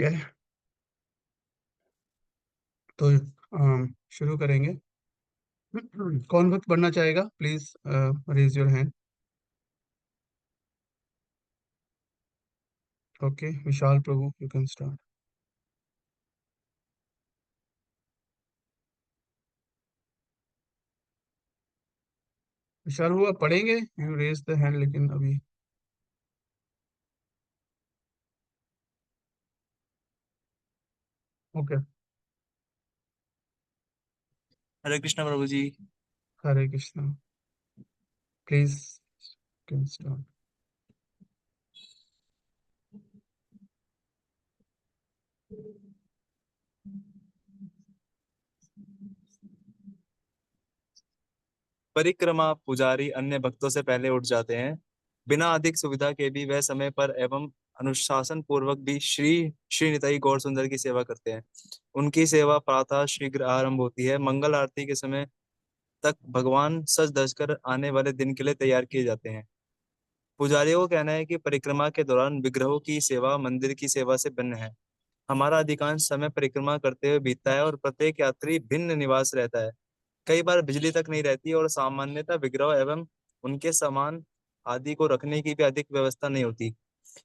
है। तो शुरू करेंगे। कौन भक्त बनना चाहेगा? Please raise your hand. Okay, Vishal Prabhu, you can start. Vishal Prabhu आप पढ़ेंगे? यू रेज द हैंड लेकिन अभी। Okay. Hare Krishna Prabhu ji. Hare Krishna. Please can start. परिक्रमा पुजारी अन्य भक्तों से पहले उठ जाते हैं। बिना अधिक सुविधा के भी वह समय पर एवं अनुशासन पूर्वक भी श्री श्री निताई गौर सुंदर की सेवा करते हैं। उनकी सेवा प्रातः शीघ्र आरंभ होती है। मंगल आरती के समय तक भगवान सज धज कर आने वाले दिन के लिए तैयार किए जाते हैं। पुजारियों को कहना है कि परिक्रमा के दौरान विग्रहों की सेवा मंदिर की सेवा से भिन्न है। हमारा अधिकांश समय परिक्रमा करते हुए बीतता है और प्रत्येक यात्री भिन्न निवास रहता है। कई बार बिजली तक नहीं रहती और सामान्यतः विग्रह एवं उनके सामान आदि को रखने की भी अधिक व्यवस्था नहीं होती।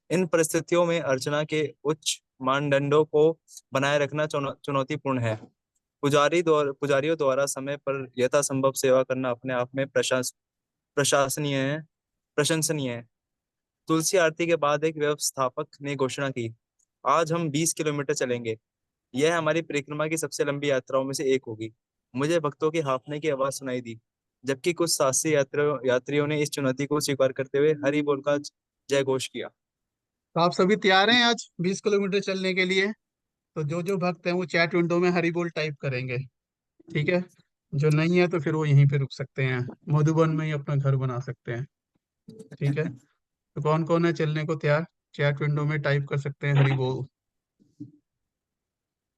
इन परिस्थितियों में अर्चना के उच्च मानदंडों को बनाए रखना चुनौतीपूर्ण है। पुजारियों द्वारा समय पर यथासंभव सेवा करना अपने आप में प्रशासनीय है प्रशंसनीय है। तुलसी आरती के बाद एक व्यवस्थापक ने घोषणा की, आज हम 20 किलोमीटर चलेंगे। यह हमारी परिक्रमा की सबसे लंबी यात्राओं में से एक होगी। मुझे भक्तों की हांफने की आवाज सुनाई दी, जबकि कुछ साहसी यात्रियों ने इस चुनौती को स्वीकार करते हुए हरि बोल का जय घोष किया। तो आप सभी तैयार हैं आज 20 किलोमीटर चलने के लिए? तो जो जो भक्त हैं वो चैट विंडो में हरि बोल टाइप करेंगे। ठीक है। जो नहीं है तो फिर वो यहीं पे रुक सकते हैं, मधुबन में ही अपना घर बना सकते हैं। ठीक है। तो कौन कौन है चलने को तैयार? चैट विंडो में टाइप कर सकते हैं हरि बोल।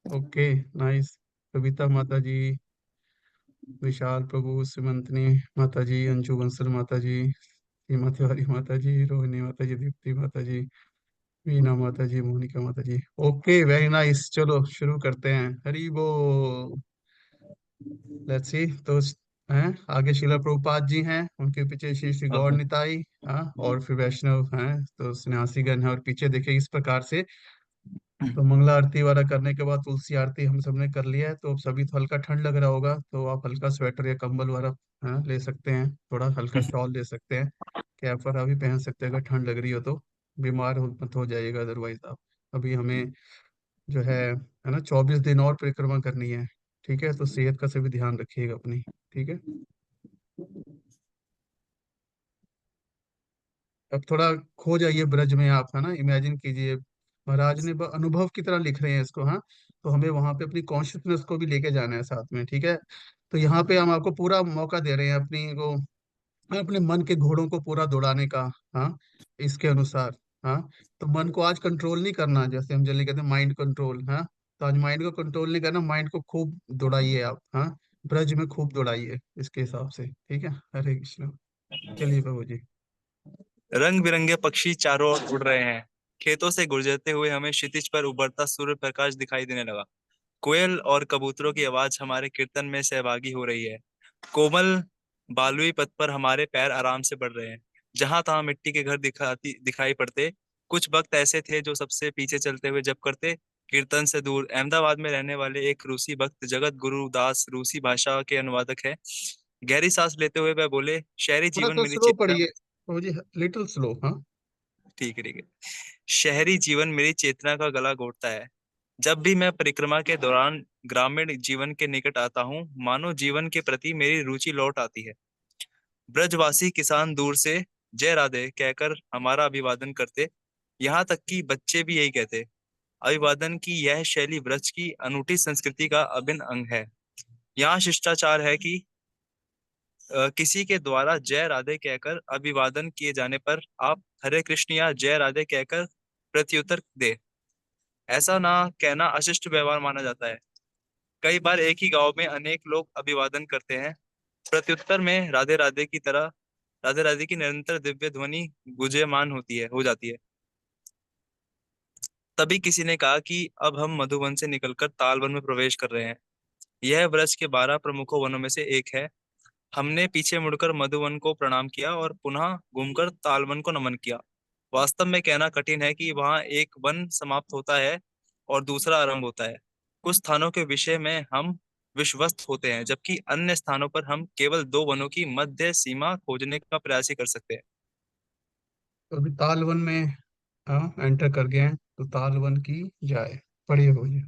Okay, nice. कविता माता जी, विशाल प्रभु, सुमंतनी माता जी, अंशु बंसल माता जी, सीमा तिवारी माता जी, रोहिणी माता जी, दीप्ति माता जी, वीना माता जी, मोनिका माता जी। Okay, very nice. चलो शुरू करते हैं। हरि बोल। Let's see. तो हैं आगे शिला प्रभुपाद जी हैं, उनके पीछे श्री श्री गौर हाँ। निताई। हाँ, और फिर वैष्णव हैं, तो सन्यासीगण है, और पीछे देखिए इस प्रकार से। तो मंगला आरती वाला करने के बाद तुलसी आरती हम सबने कर लिया है। तो अब सभी तो हल्का ठंड लग रहा होगा, तो आप हल्का स्वेटर या कंबल वाला ले सकते हैं, थोड़ा हल्का शॉल ले सकते हैं, कैप वगैरह भी पहन सकते हैं अगर ठंड लग रही हो तो। बीमार हो मत हो जाइएगा अदरवाइज आप। अभी हमें जो है ना 24 दिन और परिक्रमा करनी है। ठीक है, तो सेहत का सभी ध्यान रखिएगा अपनी। ठीक है। अब थोड़ा खो जाइए ब्रज में आप, है ना, इमेजिन कीजिए। महाराज ने अनुभव की तरह लिख रहे हैं इसको। हाँ, तो हमें वहां पे अपनी कॉन्शियसनेस को भी लेके जाना है साथ में। ठीक है। तो यहाँ पे हम आपको पूरा मौका दे रहे हैं अपनी को, अपने मन के घोड़ों को पूरा दौड़ाने का। हाँ, इसके अनुसार। हाँ, तो मन को आज कंट्रोल नहीं करना, जैसे हम जल्दी कहते हैं माइंड कंट्रोल। हाँ, तो आज माइंड को कंट्रोल नहीं करना, माइंड को खूब दौड़ाइए आप। हाँ, ब्रज में खूब दौड़ाइए इसके हिसाब से। ठीक है। हरे कृष्ण। चलिए प्रभु जी। रंग बिरंगे पक्षी चारों ओर उड़ रहे हैं। खेतों से गुजरते हुए हमें क्षितिज पर उभरता सूर्य प्रकाश दिखाई देने लगा। कोयल और कबूतरों की आवाज हमारे कीर्तन में सहभागी हो रही है। कोमल बालुई पथ पर हमारे पैर आराम से बढ़ रहे हैं। जहां तहां मिट्टी के घर दिखाई पड़ते। कुछ वक्त ऐसे थे जो सबसे पीछे चलते हुए जप करते। कीर्तन से दूर अहमदाबाद में रहने वाले एक रूसी भक्त जगत गुरु दास रूसी भाषा के अनुवादक है। गहरी सांस लेते हुए वह बोले, शहरी थोड़ा जीवन सा मेरी स्लो चिंता। पढ़िए प्रभु जी, लिटिल स्लो। हाँ। ठीक है, ठीक है। शहरी जीवन मेरी चेतना का गला घोटता है। जब भी मैं परिक्रमा के दौरान ग्रामीण जीवन के निकट आता हूँ, मानो जीवन के प्रति मेरी रुचि लौट आती है। ब्रजवासी किसान दूर से जय राधे कहकर हमारा अभिवादन करते। यहाँ तक कि बच्चे भी यही कहते। अभिवादन की यह शैली ब्रज की अनूठी संस्कृति का अभिन्न अंग है। यहाँ शिष्टाचार है कि किसी के द्वारा जय राधे कहकर अभिवादन किए जाने पर आप हरे कृष्ण या जय राधे कहकर प्रत्युत्तर दे। ऐसा ना कहना अशिष्ट व्यवहार माना जाता है। कई बार एक ही गांव में अनेक लोग अभिवादन करते हैं। प्रत्युत्तर में राधे राधे की तरह राधे राधे की निरंतर दिव्य ध्वनि गुंजयमान हो जाती है। तभी किसी ने कहा कि अब हम मधुवन से निकलकर तालवन में प्रवेश कर रहे हैं। यह व्रज के 12 प्रमुखों वनों में से एक है। हमने पीछे मुड़कर मधुवन को प्रणाम किया और पुनः घूमकर तालवन को नमन किया। वास्तव में कहना कठिन है कि वहां एक वन समाप्त होता है और दूसरा आरंभ होता है। कुछ स्थानों के विषय में हम विश्वस्त होते हैं, जबकि अन्य स्थानों पर हम केवल दो वनों की मध्य सीमा खोजने का प्रयास ही कर सकते हैं। तो अभी ताल वन में एंटर कर गए हैं, तो ताल वन की जाए, पढ़िए भैया।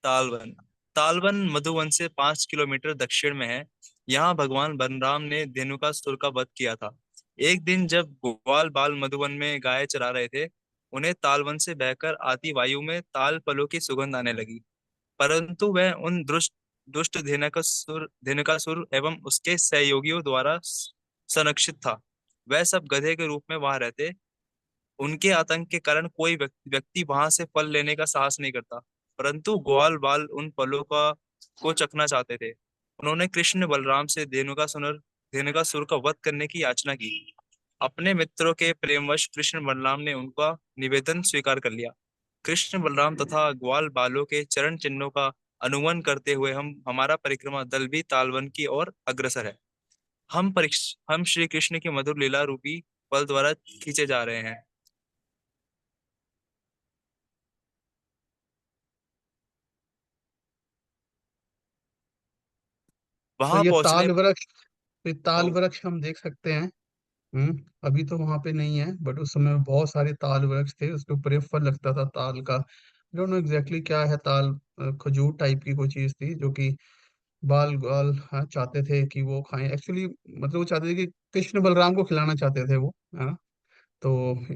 तालवन। तालवन मधुवन से 5 किलोमीटर दक्षिण में है। यहाँ भगवान बलराम ने धेनुकासुर का वध किया था। एक दिन जब ग्वाल बाल मधुवन में गाय चरा रहे थे, उन्हें तालवन से बहकर आती वायु में ताल फलों की सुगंध आने लगी। परंतु वह उन दुष्ट दुष्ट धेनुकासुर एवं उसके सहयोगियों द्वारा संरक्षित था। वह सब गधे के रूप में वहां रहते। उनके आतंक के कारण कोई व्यक्ति वहां से फल लेने का साहस नहीं करता। परंतु ग्वाल बाल उन फलों का को चखना चाहते थे। उन्होंने कृष्ण बलराम से धेनुकासुर का वध करने की याचना की। अपने मित्रों के प्रेमवश कृष्ण बलराम ने उनका निवेदन स्वीकार कर लिया। कृष्ण बलराम तथा ग्वाल बालों के चरण चिन्हों का अनुवन करते हुए हम हमारा परिक्रमा दल भी तालवन की ओर अग्रसर है। हम श्री कृष्ण की मधुर लीला रूपी फल द्वारा खींचे जा रहे हैं। तो वहां ये पहुंचने ताल वृक्ष, तो ये ताल ओ, वृक्ष हम देख सकते हैं। अभी तो वहां पे नहीं है, बट उस समय बहुत सारे ताल वृक्ष थे, उसके ऊपर एक फल लगता था ताल का। डोंट नो एग्जैक्टली क्या है ताल, खजूर टाइप की कोई चीज थी, जो कि बाल ग्वाल, हाँ, चाहते थे कि वो खाएं एक्चुअली। मतलब वो चाहते थे कि कृष्ण बलराम को खिलाना चाहते थे वो, हाँ। तो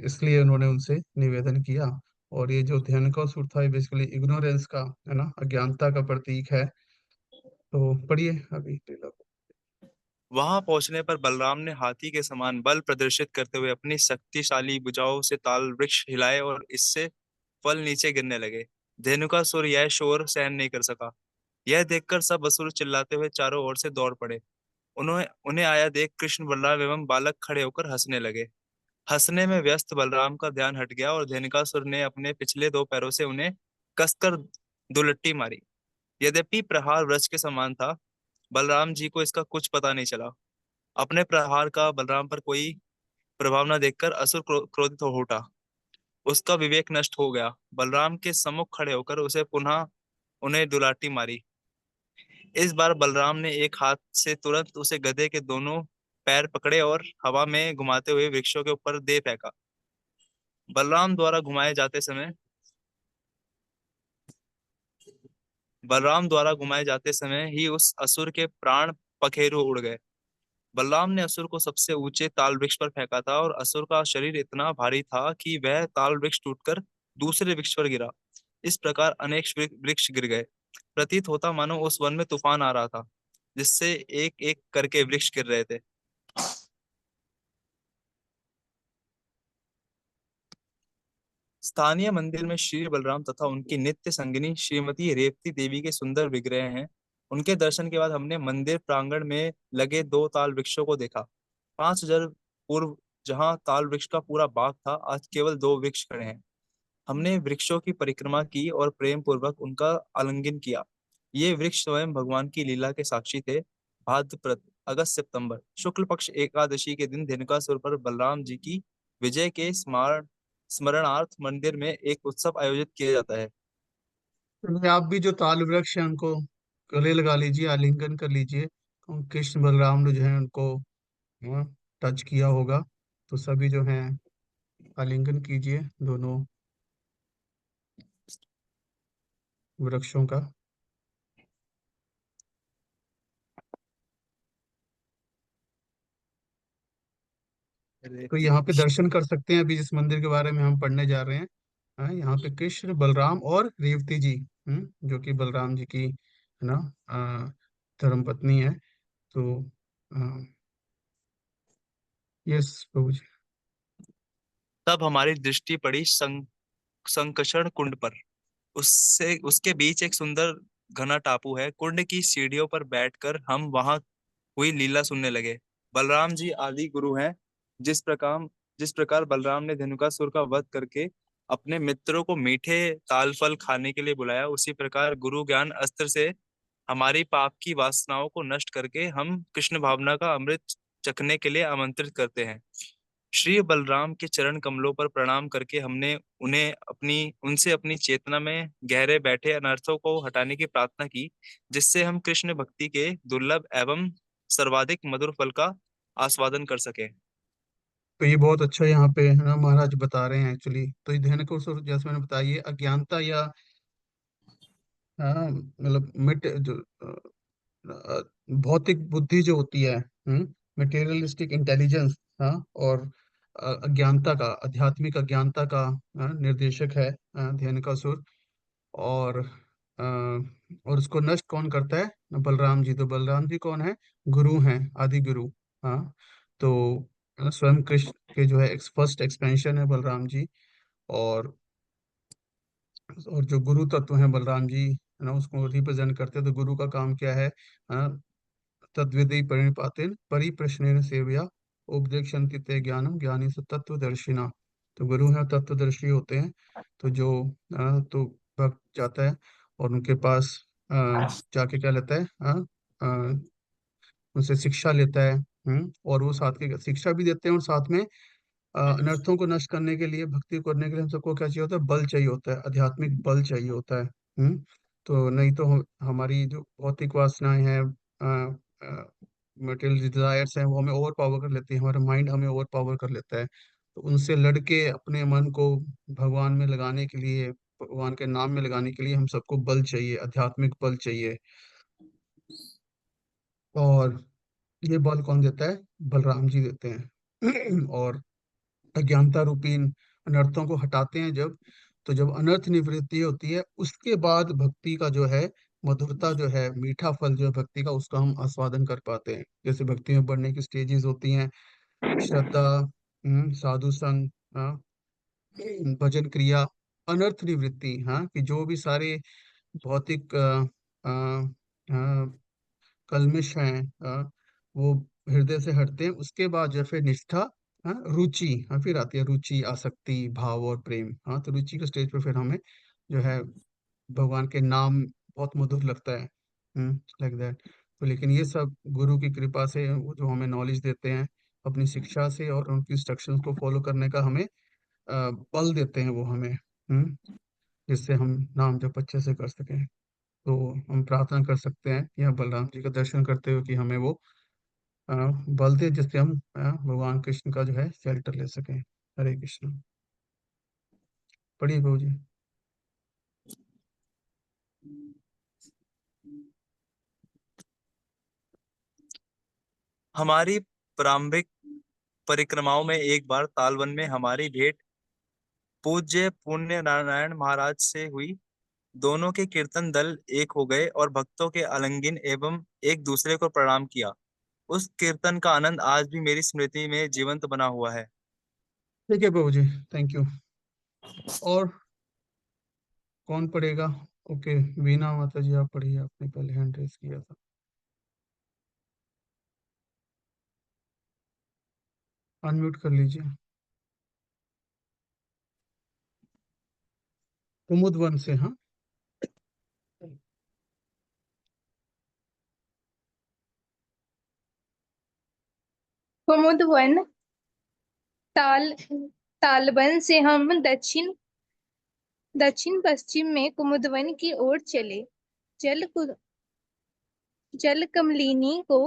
इसलिए उन्होंने उनसे निवेदन किया। और ये जो ध्यान का सूर था, ये बेसिकली इग्नोरेंस का, है ना, अज्ञानता का प्रतीक है। तो पढ़िए अभी टेलर। वहां पहुंचने पर बलराम ने हाथी के समान बल प्रदर्शित करते हुए अपनी शक्तिशाली भुजाओं से ताल वृक्ष हिलाए और इससे फल नीचे गिरने लगे। धेनुकासुर यह शोर सहन नहीं कर सका। यह देखकर सब असुर चिल्लाते हुए चारों ओर से दौड़ पड़े। उन्हें उन्हें आया देख कृष्ण बलराम एवं बालक खड़े होकर हंसने लगे। हंसने में व्यस्त बलराम का ध्यान हट गया और धेनुकासुर ने अपने पिछले दो पैरों से उन्हें कसकर दुलट्टी मारी। यद्यपि प्रहार वृक्ष के समान था, बलराम जी को इसका कुछ पता नहीं चला। अपने प्रहार का बलराम पर कोई प्रभाव न देखकर असुर क्रोधित हो उठा। उसका विवेक नष्ट हो गया। बलराम के सम्मुख खड़े होकर उसे पुनः उन्हें दुलाटी मारी। इस बार बलराम ने एक हाथ से तुरंत उसे गधे के दोनों पैर पकड़े और हवा में घुमाते हुए वृक्षों के ऊपर दे फेंका। बलराम द्वारा घुमाए जाते समय बलराम द्वारा घुमाए जाते समय ही उस असुर के प्राण पखेरु उड़ गए। बलराम ने असुर को सबसे ऊंचे ताल वृक्ष पर फेंका था और असुर का शरीर इतना भारी था कि वह ताल वृक्ष टूटकर दूसरे वृक्ष पर गिरा। इस प्रकार अनेक वृक्ष गिर गए। प्रतीत होता मानो उस वन में तूफान आ रहा था, जिससे एक एक करके वृक्ष गिर रहे थे। स्थानीय मंदिर में श्री बलराम तथा उनकी नित्य संगिनी श्रीमती रेवती देवी के सुंदर विग्रह हैं। उनके दर्शन के बाद हमने मंदिर प्रांगण में लगे दो ताल वृक्षों को देखा। 5,000 पूर्व जहाँ ताल वृक्ष का पूरा बाग था, आज केवल दो वृक्ष खड़े हैं। हमने वृक्षों की परिक्रमा की और प्रेम पूर्वक उनका आलिंगन किया। ये वृक्ष स्वयं भगवान की लीला के साक्षी थे। भाद्रपद, अगस्त सितंबर, शुक्ल पक्ष एकादशी के दिन धेनुकासुर पर बलराम जी की विजय के स्मरणार्थ मंदिर में एक उत्सव आयोजित किया जाता है। चलिए, आप भी जो ताल वृक्ष हैं उनको गले लगा लीजिए, आलिंगन कर लीजिए। कृष्ण बलराम ने जो है उनको टच किया होगा। तो सभी जो हैं आलिंगन कीजिए दोनों वृक्षों का। तो रेवती यहाँ पे देवी। दर्शन कर सकते हैं अभी जिस मंदिर के बारे में हम पढ़ने जा रहे हैं। यहाँ पे कृष्ण बलराम और रेवती जी, जो कि बलराम जी की, है ना, धर्म पत्नी है। तो यस प्रभु जी। तब हमारी दृष्टि पड़ी संकर्षण कुंड पर। उससे उसके बीच एक सुंदर घना टापू है। कुंड की सीढ़ियों पर बैठकर हम वहां हुई लीला सुनने लगे। बलराम जी आदि गुरु हैं। जिस प्रकार जिस प्रकार बलराम ने धेनुकासुर का वध करके अपने मित्रों को मीठे ताल फल खाने के लिए बुलाया, उसी प्रकार गुरु ज्ञान अस्त्र से हमारी पाप की वासनाओं को नष्ट करके हम कृष्ण भावना का अमृत चखने के लिए आमंत्रित करते हैं। श्री बलराम के चरण कमलों पर प्रणाम करके हमने उन्हें अपनी उनसे अपनी चेतना में गहरे बैठे अनर्थों को हटाने की प्रार्थना की, जिससे हम कृष्ण भक्ति के दुर्लभ एवं सर्वाधिक मधुर फल का आस्वादन कर सके। तो ये बहुत अच्छा यहाँ पे है ना महाराज बता रहे हैं एक्चुअली। तो ये ध्यान को जैसे मैंने बताया, ये अज्ञानता या मतलब मिट जो भौतिक बुद्धि जो होती है, मटेरियलिस्टिक इंटेलिजेंस, हाँ, और अज्ञानता का, आध्यात्मिक अज्ञानता का निर्देशक है ध्यान का सुर। और उसको नष्ट कौन करता है? बलराम जी। तो बलराम जी कौन है? गुरु हैं, आदि गुरु। हाँ, तो स्वयं कृष्ण के जो है फर्स्ट एक्सपेंशन है बलराम जी। और जो गुरु तत्व हैं बलराम जी, है ना, उसको रिप्रेजेंट करते हैं। तो गुरु का काम क्या है? तद्विधि परिनिपातेन परिप्रश्नेन सेवया उपदेक्षन्ति ते ज्ञानम ज्ञानी स तत्वदर्शिना। तो गुरु है तत्वदर्शी होते हैं। तो जो तो भक्त जाता है और उनके पास अ, जाके क्या लेता है? उनसे शिक्षा लेता है। और वो साथ के शिक्षा भी देते हैं, और साथ में अनर्थों को नष्ट करने के लिए, भक्ति करने के लिए हम सबको क्या चाहिए होता है? बल चाहिए होता है, आध्यात्मिक बल चाहिए होता है। तो नहीं तो हमारी जो भौतिक वासनाएं हैं, मटेरियल डिजायर्स हैं, वो हमें ओवर पावर कर लेती है, हमारा माइंड हमें ओवर पावर कर लेता है। तो उनसे लड़के अपने मन को भगवान में लगाने के लिए, भगवान के नाम में लगाने के लिए हम सबको बल चाहिए, आध्यात्मिक बल चाहिए। और ये बल कौन देता है? बलराम जी देते हैं। और अज्ञानता रूपी इन अनर्थों को हटाते हैं जब, तो जब अनर्थ निवृत्ति होती है, उसके बाद भक्ति का जो है मधुरता, जो है मीठा फल जो है भक्ति का, उसका हम आस्वादन कर पाते हैं। जैसे भक्ति में बढ़ने की स्टेजेस होती हैं: श्रद्धा, साधु संग, हाँ, भजन क्रिया, अनर्थ निवृत्ति, हाँ, कि जो भी सारे भौतिक कल्मिश हैं, वो हृदय से हटते हैं। उसके बाद जो है फिर निष्ठा, रुचि, फिर आती है रुचि, आसक्ति, भाव और प्रेम। तो रुचि के स्टेज पे फिर हमें जो है भगवान के नाम बहुत मधुर लगता है, लाइक दैट। तो लेकिन ये सब गुरु की कृपा से, वो जो हमें नॉलेज देते हैं अपनी शिक्षा से, और उनकी इंस्ट्रक्शंस को फॉलो करने का हमें बल देते हैं वो हमें, जिससे हम नाम जप अच्छे से कर सकें। तो हम प्रार्थना कर सकते हैं यह बलराम जी का दर्शन करते हुए कि हमें वो अ, बल दे, जिससे हम भगवान कृष्ण का जो है शेल्टर ले सकें। हरे कृष्ण। पढ़िए प्रभु जी। हमारी प्रारंभिक परिक्रमाओं में एक बार तालवन में हमारी भेंट पूज्य पुण्य नारायण महाराज से हुई। दोनों के कीर्तन दल एक हो गए और भक्तों के आलिंगन एवं एक दूसरे को प्रणाम किया। उस कीर्तन का आनंद आज भी मेरी स्मृति में जीवंत बना हुआ है। ठीक है प्रभु जी, थैंक यू। और कौन पढ़ेगा? ओके, वीणा माता जी आप पढ़िए, आपने पहले हैंड रेस किया था। अनम्यूट कर लीजिए। कुमुद वन से, हाँ। कुमुद वन। ताल तालबन से हम दक्षिण पश्चिम में कुमुदवन की ओर चले। जल जल कमलिनी को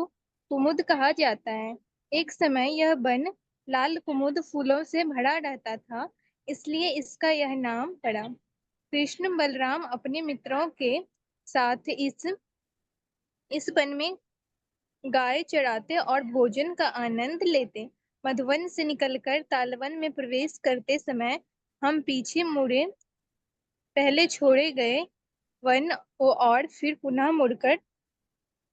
कुमुद कहा जाता है। एक समय यह वन लाल कुमुद फूलों से भरा रहता था, इसलिए इसका यह नाम पड़ा। कृष्ण बलराम अपने मित्रों के साथ इस वन में गाय चराते और भोजन का आनंद लेते। मधुवन से निकलकर तालवन में प्रवेश करते समय हम पीछे मुड़े, पहले छोड़े गए वन को और फिर पुनः मुड़कर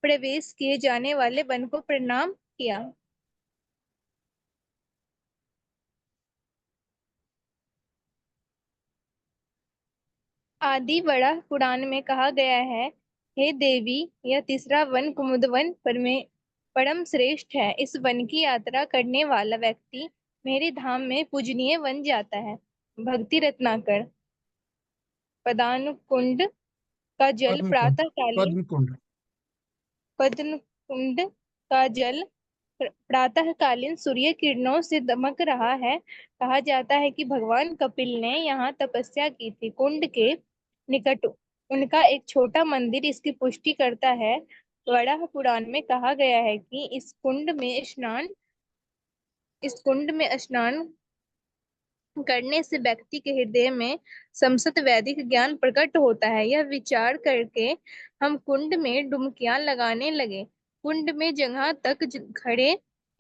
प्रवेश किए जाने वाले वन को प्रणाम किया। आदि बड़ा पुराण में कहा गया है, हे देवी, यह तीसरा वन कुमुदवन परम श्रेष्ठ है। इस वन की यात्रा करने वाला व्यक्ति मेरे धाम में पूजनीय बन जाता है। भक्ति रत्नाकर। पदानुकुंड का जल पद्म कुंड। प्रातःकालीन पद्म कुंड। पद्म कुंड का जल प्रातःकालीन सूर्य किरणों से दमक रहा है। कहा जाता है कि भगवान कपिल ने यहाँ तपस्या की थी। कुंड के निकट उनका एक छोटा मंदिर इसकी पुष्टि करता है। वराह पुराण में कहा गया है कि इस कुंड में स्नान करने से व्यक्ति के हृदय में समस्त वैदिक ज्ञान प्रकट होता है। यह विचार करके हम कुंड में डुबकियां लगाने लगे। कुंड में जगह तक खड़े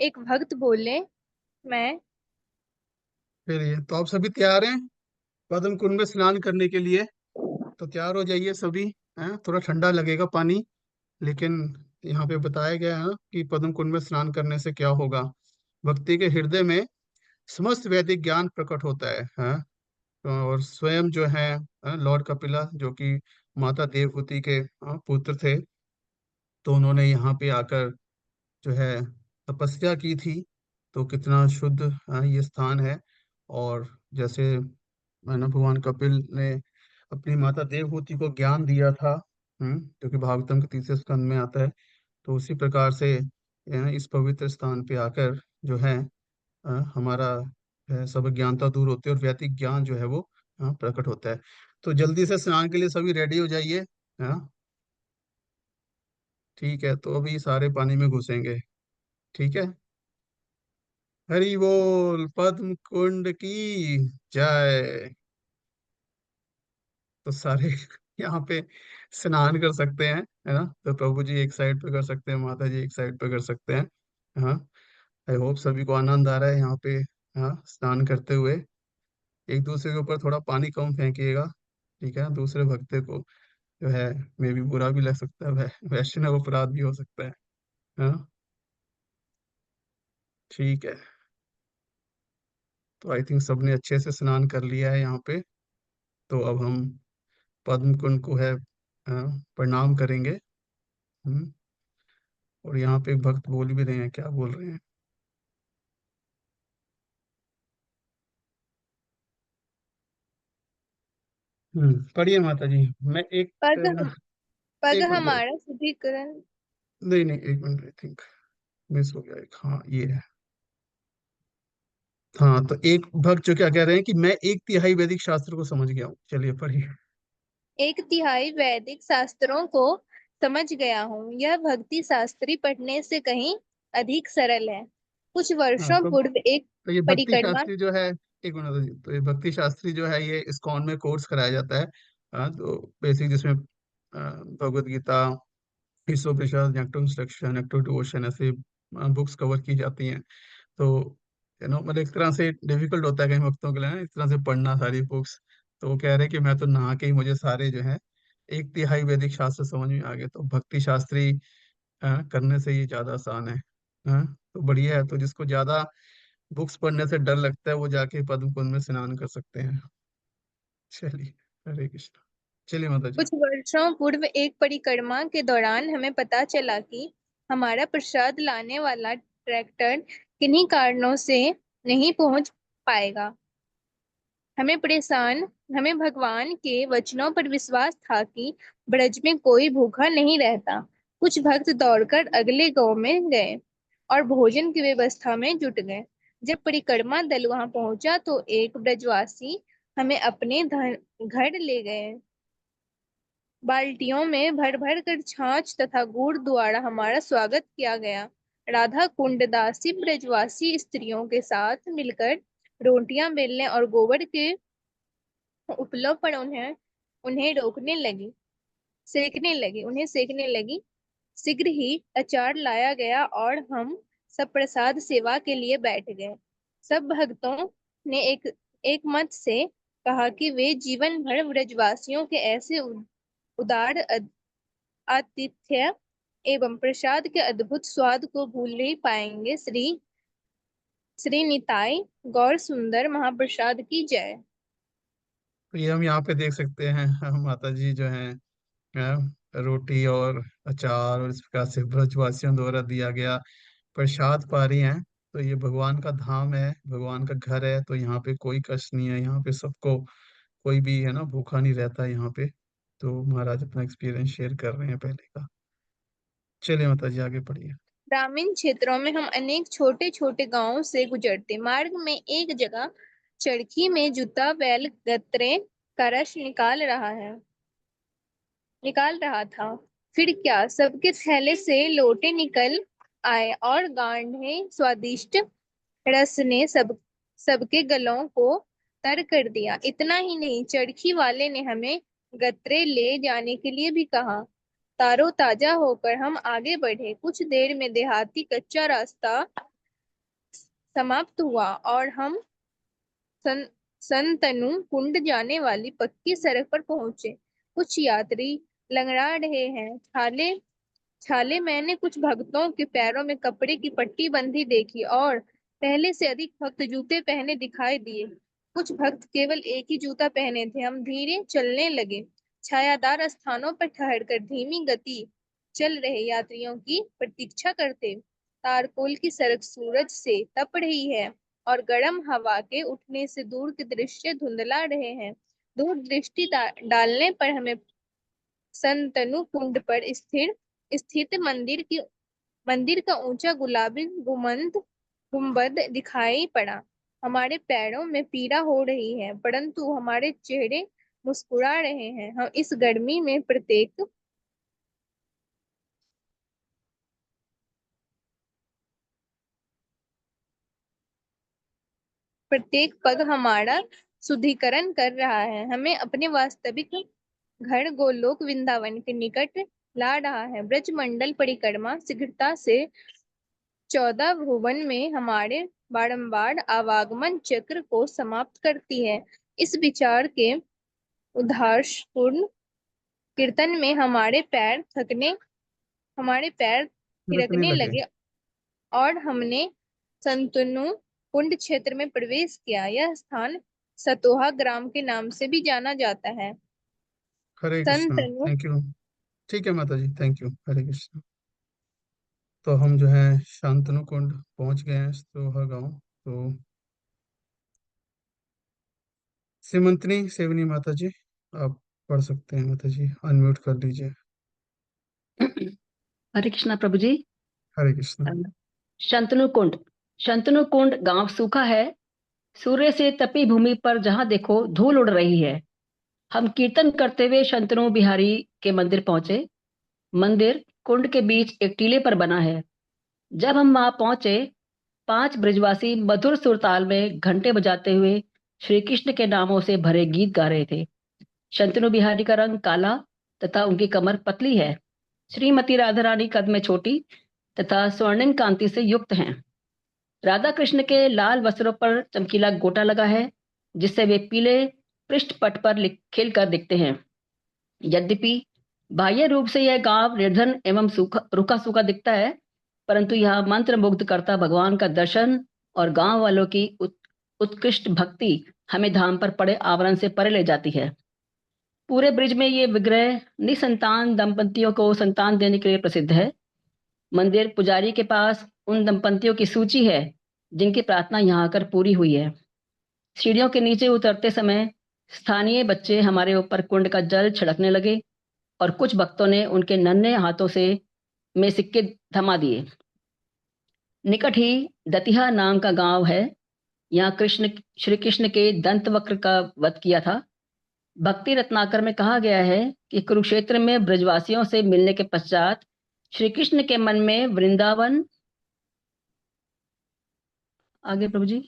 एक भक्त बोले, मैं फिर ये तो आप सभी तैयार हैं पद्म कुंड में स्नान करने के लिए? तो तैयार हो जाइए सभी। हैं, थोड़ा ठंडा लगेगा पानी, लेकिन यहाँ पे बताया गया है ना कि पद्म कुंड में स्नान करने से क्या होगा। व्यक्ति के हृदय में समस्त वैदिक ज्ञान प्रकट होता है। हाँ, और स्वयं जो है लॉर्ड कपिला जो कि माता देवहूति के पुत्र थे, तो उन्होंने यहाँ पे आकर जो है तपस्या की थी। तो कितना शुद्ध ये स्थान है। और जैसे मैंने भगवान कपिल ने अपनी माता देवहूति को ज्ञान दिया था, जो कि भागवतम के तीसरे स्कंद में आता है, तो उसी प्रकार से इस पवित्र स्थान पे आकर जो है हमारा सब ज्ञानता दूर होती है और वैदिक ज्ञान जो है वो प्रकट होता है। तो जल्दी से स्नान के लिए सभी रेडी हो जाइए। हाँ, ठीक है, तो अभी सारे पानी में घुसेंगे। ठीक है। हरि बोल पद्म कुंड की जय। तो सारे यहाँ पे स्नान कर सकते हैं, है ना? तो प्रभु जी एक साइड पे कर सकते हैं, माता जी एक साइड पे कर सकते हैं। हाँ, आई होप सभी को आनंद आ रहा है यहाँ पे हाँ स्नान करते हुए। एक दूसरे के ऊपर थोड़ा पानी कम फेंकिएगा, ठीक है? दूसरे भक्तों को जो है मे भी बुरा भी लग सकता है, वैष्णव अपराध भी हो सकता है। हाँ, ठीक है। तो आई थिंक सबने अच्छे से स्नान कर लिया है यहाँ पे। तो अब हम पद्म कुंड को है प्रणाम करेंगे। हम्म, और यहाँ पे एक भक्त बोल भी रहे हैं, क्या बोल रहे हैं? पढ़िए माता जी। मैं एक पग पग एक मिनट हमारा शुद्धिकरण। नहीं नहीं, एक मिनट, आई थिंक मिस हो गया एक। हाँ, ये है। हाँ, तो एक भक्त जो क्या कह रहे हैं कि मैं एक तिहाई वैदिक शास्त्र को समझ गया हूँ। चलिए पढ़िए। एक तिहाई वैदिक शास्त्रों को समझ गया हूँ। यह भक्ति शास्त्री पढ़ने से कहीं अधिक सरल है। कुछ हाँ, वर्षों पूर्व एक तो ये भक्ति परिक्रमा शास्त्री जो है, एक मिनट, तो ये भक्ति शास्त्री जो है ये इस्कॉन में कोर्स कराया जाता है। हाँ, तो बेसिक जिसमें भगवत गीता, ईशोपनिषद, नेक्टो इंस्ट्रक्शन, नेक्टो डिवोशन, ऐसे बुक्स कवर की जाती हैं। तो मतलब एक तरह से डिफिकल्ट होता है कई वक्तों के लिए ना, इस तरह से पढ़ना सारी बुक्स। तो वो कह रहे हैं कि मैं तो नहा के ही मुझे सारे जो है एक तिहाई वैदिक शास्त्र समझ में आ गए। तो भक्ति शास्त्री करने से ये ज्यादा आसान है। हाँ, तो बढ़िया है। तो जिसको ज्यादा बुक्स पढ़ने से डर लगता है वो जाके पद्म कुंड में स्नान कर सकते हैं। चलिए, हरे कृष्ण। चलिए माता जी। कुछ वर्षों पूर्व एक परिक्रमा के दौरान हमें पता चला कि हमारा प्रसाद लाने वाला ट्रैक्टर किन्हीं कारणों से नहीं पहुंच पाएगा। हमें भगवान के वचनों पर विश्वास था कि ब्रज में कोई भूखा नहीं रहता। कुछ भक्त दौड़कर अगले गांव में गए और भोजन की व्यवस्था में जुट गए। जब परिक्रमा दल वहां पहुंचा तो एक ब्रजवासी हमें अपने घर ले गए। बाल्टियों में भर भर कर छाछ तथा गुड़ द्वारा हमारा स्वागत किया गया। राधा कुंड दासी ब्रजवासी स्त्रियों के साथ मिलकर रोटियां बेलने और गोबर के उपलब्ध पर उन्हें उन्हें रोकने लगी उन्हें सेकने लगी। शीघ्र ही अचार लाया गया और हम सब प्रसाद सेवा के लिए बैठ गए। सब भक्तों ने एक मत से कहा कि वे जीवन भर ब्रजवासियों के ऐसे उदार आतिथ्य एवं प्रसाद के अद्भुत स्वाद को भूल नहीं पाएंगे। श्री श्री निताई गौर सुंदर महाप्रसाद की जय। तो ये हम यहाँ पे देख सकते हैं माता जी जो है रोटी और अचार और इस प्रकार से ब्रजवासियों द्वारा दिया गया प्रसाद पा रही हैं। तो ये भगवान का धाम है, भगवान का घर है, तो यहाँ पे कोई कष्ट नहीं है, यहाँ पे सबको, कोई भी है ना भूखा नहीं रहता यहाँ पे। तो महाराज अपना एक्सपीरियंस शेयर कर रहे हैं पहले का। चलिए माता जी आगे पढ़िए। ग्रामीण क्षेत्रों में हम अनेक छोटे छोटे गांवों से गुजरते। मार्ग में एक जगह चरखी में जुता बैल गत्रे का रस निकाल रहा था। फिर क्या, सबके थैले से लोटे निकल आए और गाढ़े स्वादिष्ट रस ने सबके गलों को तर कर दिया। इतना ही नहीं, चरखी वाले ने हमें गत्रे ले जाने के लिए भी कहा। ताजा होकर हम आगे बढ़े। कुछ देर में देहाती कच्चा रास्ता समाप्त हुआ और हम सन संतनु कुंड जाने वाली पक्की सड़क पर पहुंचे। कुछ यात्री लंगड़ा रहे हैं। छाले छाले मैंने कुछ भक्तों के पैरों में कपड़े की पट्टी बंधी देखी और पहले से अधिक भक्त जूते पहने दिखाई दिए। कुछ भक्त केवल एक ही जूता पहने थे। हम धीरे चलने लगे, छायादार स्थानों पर ठहरकर धीमी गति चल रहे यात्रियों की प्रतीक्षा करते। तारकोल की सड़क सूरज से तप रही है और गर्म हवा के उठने से दूर के दृश्य धुंधला रहे हैं। दूर दृष्टि डालने पर हमें संतनु कुंड पर स्थित मंदिर का ऊंचा गुलाबी गुंबद दिखाई पड़ा। हमारे पैरों में पीड़ा हो रही है, परंतु हमारे चेहरे मुस्कुरा रहे हैं। हम इस गर्मी में प्रत्येक पग हमारा शुद्धिकरण कर रहा है, हमें अपने वास्तविक घर गोलोक वृंदावन के निकट ला रहा है। ब्रजमंडल परिक्रमा शीघ्रता से 14 भुवन में हमारे बारंबार आवागमन चक्र को समाप्त करती है। इस विचार के उदारपूर्ण कीर्तन में हमारे पैर रखने थिरकने लगे। लगे और हमने संतनु कुंड क्षेत्र में प्रवेश किया। यह स्थान सतोहा ग्राम के नाम से भी जाना जाता है। Hare Krishna, Santanu thank you. ठीक है माता जी, थैंक यू, हरे कृष्णा। तो हम जो है शांतनु कुंड पहुंच गए हैं, सोहा गांव। तो सिमंतनी सेवनी माता जी, आप पढ़ सकते हैं माता जी, अनम्यूट कर लीजिए। हरे कृष्णा प्रभु जी। हरे कृष्णा। शंतनु कुंड। शंतनु कुंड गांव सूखा है। सूर्य से तपी भूमि पर जहां देखो धूल उड़ रही है। हम कीर्तन करते हुए शंतनु बिहारी के मंदिर पहुंचे। मंदिर कुंड के बीच एक टीले पर बना है। जब हम वहां पहुंचे, 5 ब्रजवासी मधुर सुरताल में घंटे बजाते हुए श्री कृष्ण के नामों से भरे गीत गा रहे थे। शंतनु बिहारी का रंग काला तथा उनकी कमर पतली है। श्रीमती राधा रानी कद में छोटी तथा स्वर्णिम कांति से युक्त हैं। राधा कृष्ण के लाल वस्त्रों पर चमकीला गोटा लगा है, जिससे वे पीले पृष्ठपट पर खिल कर दिखते हैं। यद्यपि बाह्य रूप से यह गांव निर्धन एवं रूखा सूखा दिखता है, परंतु यह मंत्र मुग्ध करता भगवान का दर्शन और गांव वालों की उत्कृष्ट भक्ति हमें धाम पर पड़े आवरण से परे ले जाती है। पूरे ब्रिज में ये विग्रह निसंतान दंपतियों को संतान देने के लिए प्रसिद्ध है। मंदिर पुजारी के पास उन दंपतियों की सूची है जिनकी प्रार्थना यहाँ आकर पूरी हुई है। सीढ़ियों के नीचे उतरते समय स्थानीय बच्चे हमारे ऊपर कुंड का जल छिड़कने लगे और कुछ भक्तों ने उनके नन्हे हाथों में सिक्के थमा दिए। निकट ही दतिया नाम का गांव है। यहाँ श्री कृष्ण के दंतवक्र का वध किया था। भक्ति रत्नाकर में कहा गया है कि कुरुक्षेत्र में ब्रजवासियों से मिलने के पश्चात श्री कृष्ण के मन में वृंदावन, आगे प्रभु जी,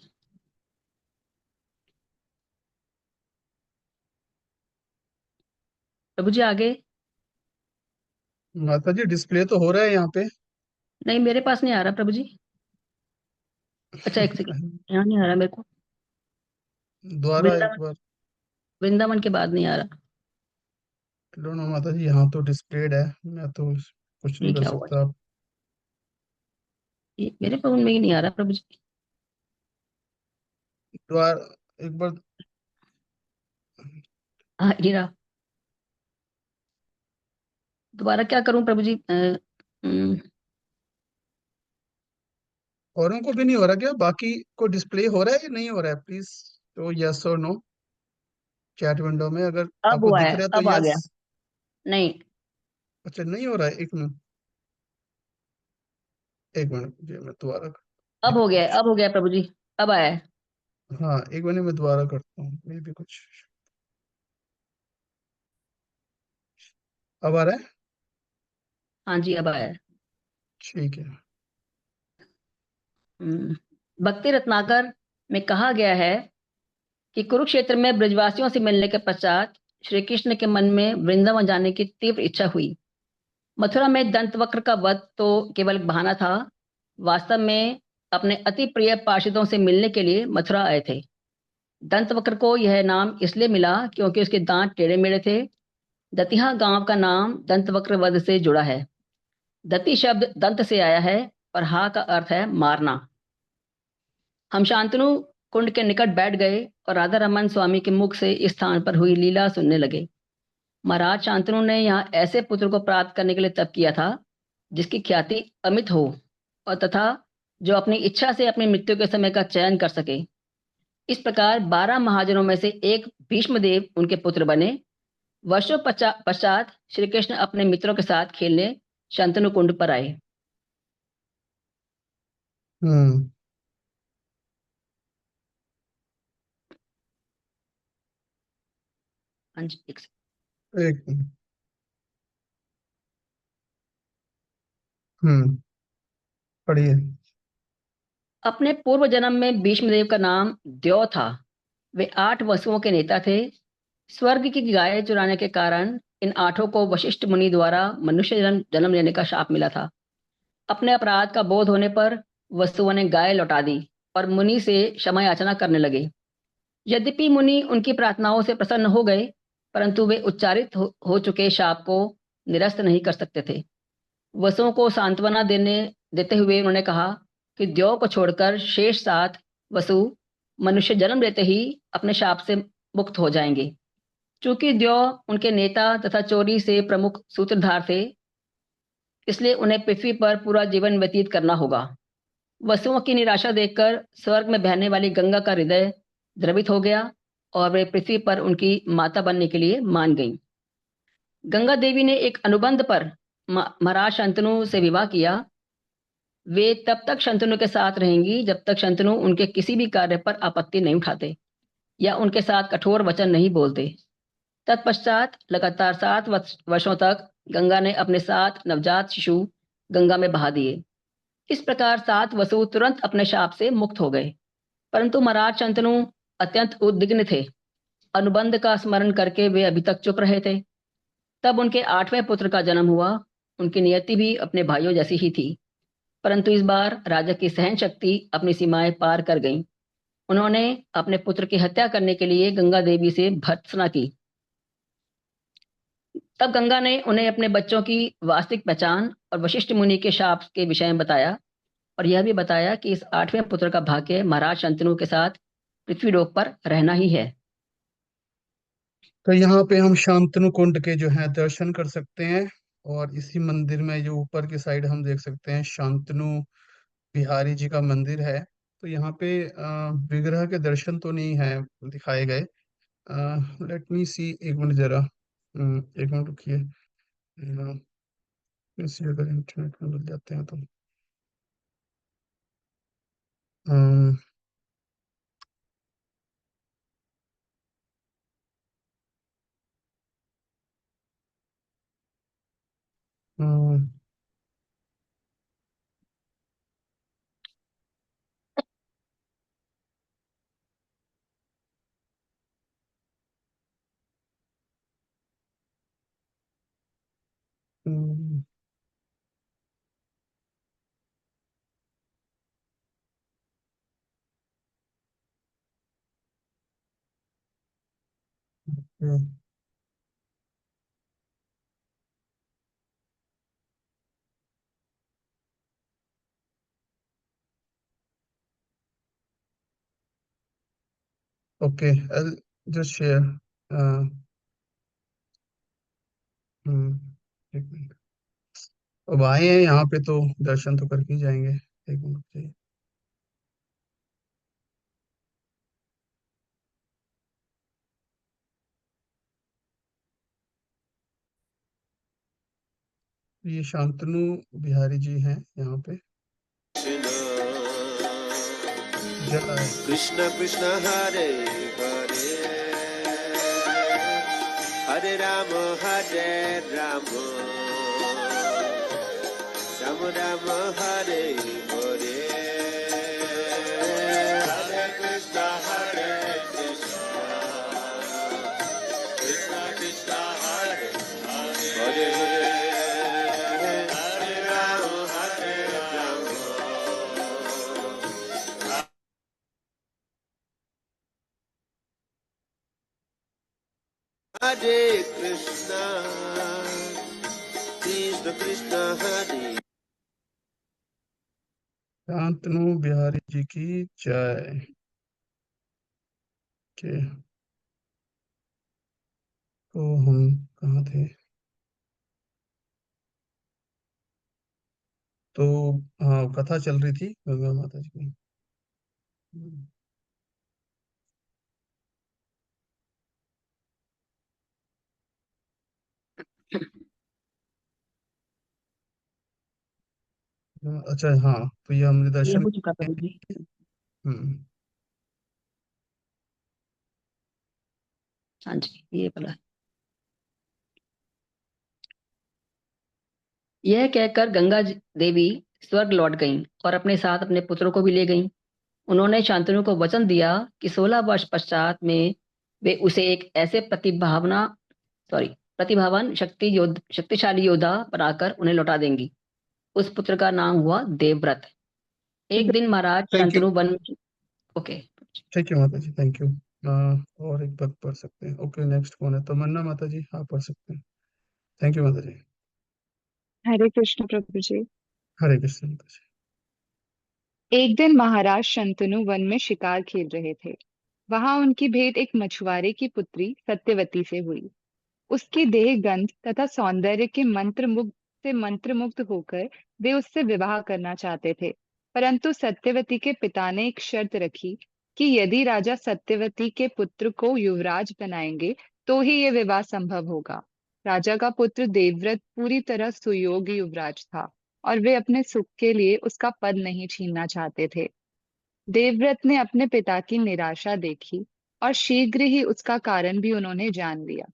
प्रभु जी आगे। माता जी डिस्प्ले तो हो रहा है यहाँ पे। नहीं, मेरे पास नहीं आ रहा प्रभु जी। अच्छा, एक सेकंड, यहाँ नहीं आ रहा मेरे को। दोबारा एक वृंदावन, बार। वृंदावन के बाद नहीं आ रहा। डोंट नो माता जी, यहाँ तो डिस्प्लेड है, मैं तो कुछ ये नहीं कर क्या हुआ? सकता। आप ये मेरे फोन में ही नहीं आ रहा प्रभु जी। दोबारा एक बार। हाँ, ये रहा। दोबारा क्या करूं प्रभु जी? औरों को भी नहीं हो रहा क्या? बाकी को डिस्प्ले हो रहा है या नहीं हो रहा है? प्लीज तो यस और नो चैट विंडो में, अगर अब आपको हुआ दिख है, रहा है तो अब आ यस। गया। नहीं, अच्छा, नहीं हो रहा है, एक मिनट, एक मिनट, जी मैं दोबारा अब हो गया, अब हो गया प्रभु जी, अब आया है। हाँ, एक मिनट मैं दोबारा करता हूँ, मे भी कुछ। अब आ रहा है? हाँ जी, अब आया है। ठीक है। भक्ति रत्नाकर में कहा गया है कि कुरुक्षेत्र में ब्रजवासियों से मिलने के पश्चात श्री कृष्ण के मन में वृंदावन जाने की तीव्र इच्छा हुई। मथुरा में दंतवक्र का वध तो केवल एक बहाना था। वास्तव में अपने अति प्रिय पार्षदों से मिलने के लिए मथुरा आए थे। दंतवक्र को यह नाम इसलिए मिला क्योंकि उसके दांत टेढ़े मेढ़े थे। दतिहा गांव का नाम दंतवक्र वध से जुड़ा है। दति शब्द दंत से आया है और हा का अर्थ है मारना। हम शांतनु कुंड के निकट बैठ गए और राधा रमन स्वामी के मुख से इस स्थान पर हुई लीला सुनने लगे। महाराज शांतनु ने यहाँ ऐसे पुत्र को प्राप्त करने के लिए तप किया था जिसकी ख्याति अमित हो और तथा जो अपनी इच्छा से अपनी मृत्यु के समय का चयन कर सके। इस प्रकार 12 महाजनों में से एक भीष्मदेव उनके पुत्र बने। वर्षों पश्चात श्री कृष्ण अपने मित्रों के साथ खेलने शांतनु कुंड पर आए। हम्म। हाँ जी, एक एक मिनट। हम्म। पढ़िए। अपने पूर्व जन्म में भीष्मदेव का नाम द्यौ था। वे 8 वसुओं के नेता थे। स्वर्ग की गाय चुराने के कारण इन 8 को वशिष्ठ मुनि द्वारा मनुष्य जन्म जन्म लेने का शाप मिला था। अपने अपराध का बोध होने पर वसुओं ने गाय लौटा दी और मुनि से क्षमा याचना करने लगे। यद्यपि मुनि उनकी प्रार्थनाओं से प्रसन्न हो गए, परंतु वे उच्चारित हो चुके शाप को निरस्त नहीं कर सकते थे। वसुओं को सांत्वना देते हुए उन्होंने कहा कि द्यौ को छोड़कर शेष 7 वसु मनुष्य जन्म लेते ही अपने शाप से मुक्त हो जाएंगे। चूंकि द्यौ उनके नेता तथा चोरी से प्रमुख सूत्रधार थे, इसलिए उन्हें पृथ्वी पर पूरा जीवन व्यतीत करना होगा। वसुओं की निराशा देखकर स्वर्ग में बहने वाली गंगा का हृदय द्रवित हो गया और वे पृथ्वी पर उनकी माता बनने के लिए मान गईं। गंगा देवी ने एक अनुबंध पर महाराज शंतनु से विवाह किया। वे तब तक शंतनु के साथ रहेंगी जब तक शंतनु उनके किसी भी कार्य पर आपत्ति नहीं उठाते या उनके साथ कठोर वचन नहीं बोलते। तत्पश्चात लगातार 7 वर्षों तक गंगा ने अपने 7 नवजात शिशु गंगा में बहा दिए। इस प्रकार 7 वसु तुरंत अपने शाप से मुक्त हो गए। परंतु महाराज शंतनु अत्यंत उद्विग्न थे। अनुबंध का स्मरण करके वे अभी तक चुप रहे थे। तब उनके 8वें पुत्र का जन्म हुआ। उनकी नियति भी अपने भाइयों जैसी ही थी, परंतु इस बार राजा की सहन शक्ति अपनी सीमाएं पार कर गई। उन्होंने अपने पुत्र की हत्या करने के लिए गंगा देवी से भर्त्सना की। तब गंगा ने उन्हें अपने बच्चों की वास्तविक पहचान और वशिष्ठ मुनि के शाप के विषय में बताया और यह भी बताया कि इस 8वें पुत्र का भाग्य महाराज शंतनु के साथ पृथ्वी लोक पर रहना ही है। तो यहाँ पे हम शांतनु कुंड के जो है दर्शन कर सकते हैं, और इसी मंदिर में जो ऊपर की साइड हम देख सकते हैं शांतनु बिहारी जी का मंदिर है। तो यहाँ पे विग्रह के दर्शन तो नहीं है दिखाए गए। लेट मी सी, एक मिनट जरा, एक मिनट रुकिए। इसी अगर इंटरनेट में मिल जाते हैं तो अम, अम, अम, ओके, जस्ट शेयर। एक मिनट। अब आए हैं यहाँ पे तो दर्शन तो करके ही जाएंगे। एक मिनट चाहिए। ये शांतनु बिहारी जी हैं यहाँ पे। जय कृष्ण कृष्ण हरे हरे हरे राम राम राम हरे हरे हरे कृष्ण कृष्ण कृष्ण हरे हरे हरे राम हरे कृष्ण कृष्ण कृष्ण हरे शांतनु बिहारी जी की जय। के तो हम कहाँ थे? तो हाँ, कथा चल रही थी गंगा माता जी की। अच्छा हाँ, तो ये हमने ये दर्शन। हो चुका प्रभु जी। हम्म। हाँ जी, ये बोला। यह कहकर गंगा देवी स्वर्ग लौट गईं और अपने साथ अपने पुत्रों को भी ले गईं। उन्होंने शांतनु को वचन दिया कि 16 वर्ष पश्चात में वे उसे एक ऐसे प्रतिभावान शक्तिशाली योद्धा बनाकर उन्हें लौटा देंगी। उस पुत्र का नाम हुआ देवव्रत। एक दिन महाराज thank you, Shantanu one okay. Thank you माता जी, थैंक यू। और एक भक्त पढ़ सकते हैं। ओके, नेक्स्ट कौन है? तमन्ना माता जी, हाँ पढ़ सकते हैं। थैंक यू माता जी। हरे कृष्ण प्रभु जी। हरे कृष्ण माता जी। एक दिन महाराज शंतनु वन में शिकार खेल रहे थे। वहां उनकी भेंट एक मछुआरे की पुत्री सत्यवती से हुई। उसकी देह गंध तथा सौंदर्य के मंत्रमुग्ध होकर वे उससे विवाह करना चाहते थे। परंतु सत्यवती के पिता ने एक शर्त रखी कि यदि राजा सत्यवती के पुत्र को युवराज बनाएंगे तो ही ये विवाह संभव होगा। राजा का पुत्र देवव्रत पूरी तरह सुयोग्य युवराज था और वे अपने सुख के लिए उसका पद नहीं छीनना चाहते थे। देवव्रत ने अपने पिता की निराशा देखी और शीघ्र ही उसका कारण भी उन्होंने जान लिया।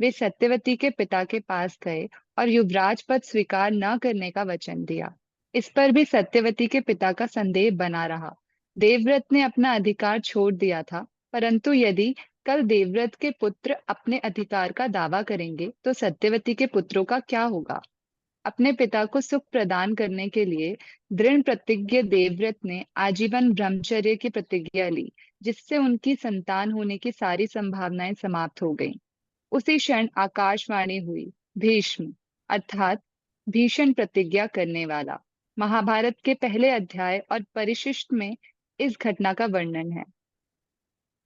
वे सत्यवती के पिता के पास गए और युवराज पद स्वीकार न करने का वचन दिया। इस पर भी सत्यवती के पिता का संदेह बना रहा। देवव्रत ने अपना अधिकार छोड़ दिया था, परंतु यदि कल देवव्रत के पुत्र अपने अधिकार का दावा करेंगे तो सत्यवती के पुत्रों का क्या होगा? अपने पिता को सुख प्रदान करने के लिए दृढ़ प्रतिज्ञ देवव्रत ने आजीवन ब्रह्मचर्य की प्रतिज्ञा ली, जिससे उनकी संतान होने की सारी संभावनाएं समाप्त हो गईं। उसी क्षण आकाशवाणी हुई। भीष्म अर्थात भीषण प्रतिज्ञा करने वाला। महाभारत के पहले अध्याय और परिशिष्ट में इस घटना का वर्णन है।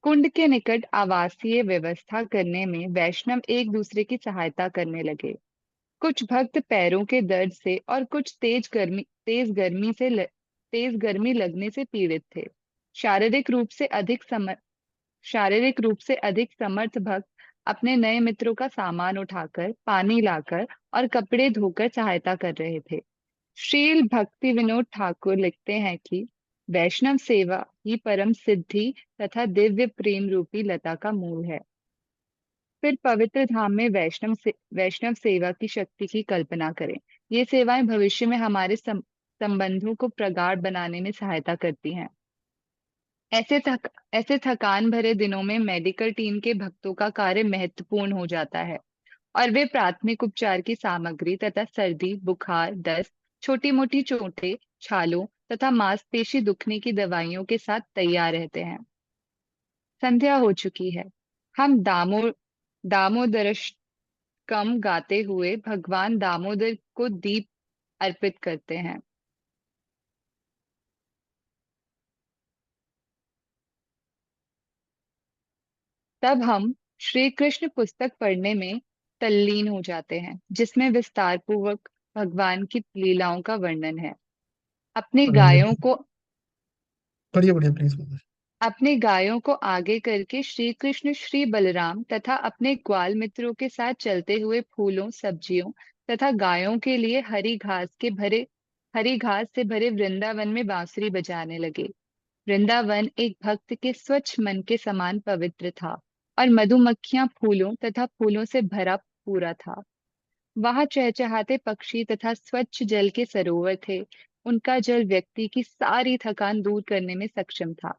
कुंड के निकट आवासीय व्यवस्था करने में वैष्णव एक दूसरे की सहायता करने लगे। कुछ भक्त पैरों के दर्द से और कुछ तेज गर्मी लगने से पीड़ित थे। शारीरिक रूप से अधिक समर्थ भक्त अपने नए मित्रों का सामान उठाकर, पानी लाकर और कपड़े धोकर सहायता कर रहे थे। श्रील भक्ति विनोद ठाकुर लिखते हैं कि वैष्णव सेवा ही परम सिद्धि तथा दिव्य प्रेम रूपी लता का मूल है। फिर पवित्र धाम में वैष्णव सेवा की शक्ति की कल्पना करें। ये सेवाएं भविष्य में हमारे संबंधों को प्रगाढ़ बनाने में सहायता करती हैं। ऐसे थकान भरे दिनों में मेडिकल टीम के भक्तों का कार्य महत्वपूर्ण हो जाता है और वे प्राथमिक उपचार की सामग्री तथा सर्दी, बुखार, दस्त, छोटी मोटी चोटें, छालों तथा मांसपेशी दुखने की दवाइयों के साथ तैयार रहते हैं। संध्या हो चुकी है। हम दामोदरष्टकम गाते हुए भगवान दामोदर को दीप अर्पित करते हैं। तब हम श्री कृष्ण पुस्तक पढ़ने में तल्लीन हो जाते हैं, जिसमें विस्तार पूर्वक भगवान की लीलाओं का वर्णन है। अपनी पढ़िए गायों को पढ़िए पढ़िए प्लीज माता जी। अपने गायों को आगे करके श्री कृष्ण श्री बलराम तथा अपने ग्वाल मित्रों के साथ चलते हुए फूलों, सब्जियों तथा गायों के लिए हरी घास से भरे वृंदावन में बांसुरी बजाने लगे। वृंदावन एक भक्त के स्वच्छ मन के समान पवित्र था और मधुमक्खियां फूलों तथा फूलों से भरा पूरा था। वहां चहचहाते पक्षी तथा स्वच्छ जल के सरोवर थे। उनका जल व्यक्ति की सारी थकान दूर करने में सक्षम था।